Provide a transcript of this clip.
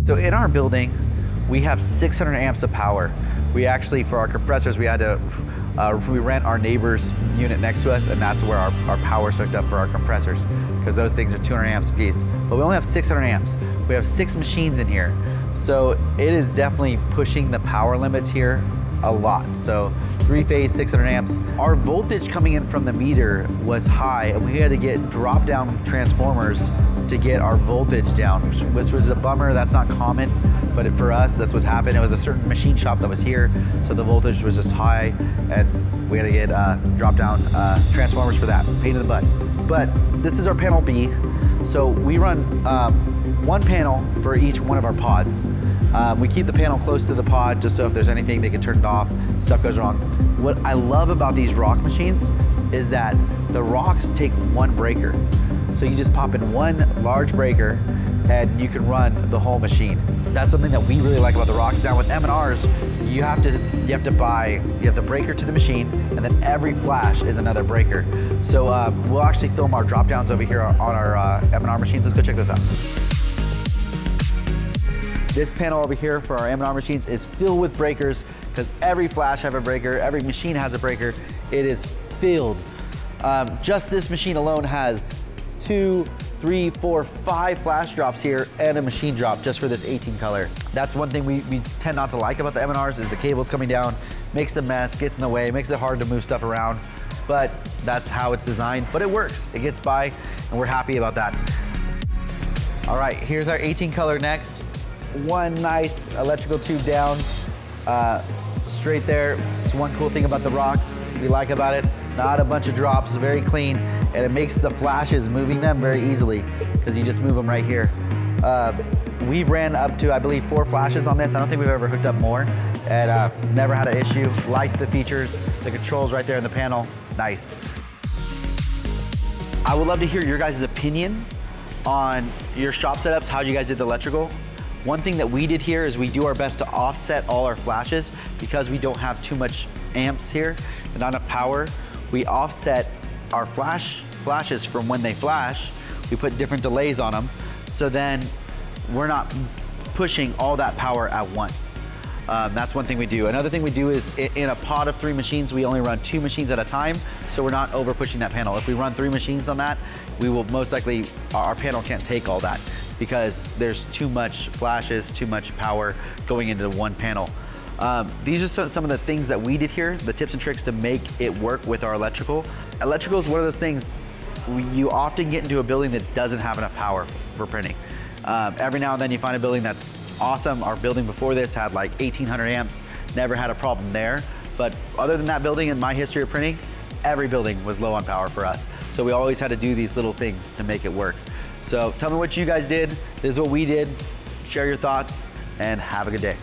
So in our building, we have 600 amps of power. We actually, for our compressors, we had to, we rent our neighbor's unit next to us, and that's where our power's hooked up for our compressors, because those things are 200 amps a piece. But we only have 600 amps. We have 6 machines in here. So it is definitely pushing the power limits here a lot. So 3-phase, 600 amps. Our voltage coming in from the meter was high, and we had to get drop down transformers to get our voltage down, which was a bummer. That's not common, but for us, that's what's happened. It was a certain machine shop that was here, so the voltage was just high, and we had to get drop down transformers for that. Pain in the butt. But this is our panel B. So we run one panel for each one of our pods. We keep the panel close to the pod just so if there's anything, they can turn it off, stuff goes wrong. What I love about these ROQ machines is that the ROQs take one breaker. So you just pop in one large breaker and you can run the whole machine. That's something that we really like about the ROQs. Now with M&Rs, you have the breaker to the machine, and then every flash is another breaker. So we'll actually film our drop downs over here on our M&R machines. Let's go check this out. This panel over here for our M&R machines is filled with breakers, because every flash has a breaker, every machine has a breaker. It is filled. Just this machine alone has 2, 3, 4, 5 flash drops here and a machine drop just for this 18 color. That's one thing we tend not to like about the M&Rs is the cables coming down, makes a mess, gets in the way, makes it hard to move stuff around, but that's how it's designed. But it works, it gets by, and we're happy about that. All right, here's our 18 color next. One nice electrical tube down, straight there. It's one cool thing about the ROQs we like about it. Not a bunch of drops, very clean, and it makes the flashes moving them very easily because you just move them right here. We've ran up to, I believe, 4 flashes on this. I don't think we've ever hooked up more, and never had an issue. Like the features, the controls right there in the panel, nice. I would love to hear your guys' opinion on your shop setups, how you guys did the electrical. One thing that we did here is we do our best to offset all our flashes because we don't have too much amps here and not enough power. We offset our flashes from when they flash. We put different delays on them, so then we're not pushing all that power at once. That's one thing we do. Another thing we do is in a pod of 3 machines, we only run 2 machines at a time, so we're not over pushing that panel. If we run 3 machines on that, we will most likely, our panel can't take all that because there's too much flashes, too much power going into one panel. These are some of the things that we did here, the tips and tricks to make it work with our electrical. Electrical is one of those things you often get into a building that doesn't have enough power for printing. Every now and then you find a building that's awesome. Our building before this had like 1,800 amps, never had a problem there. But other than that building in my history of printing, every building was low on power for us. So we always had to do these little things to make it work. So tell me what you guys did. This is what we did. Share your thoughts and have a good day.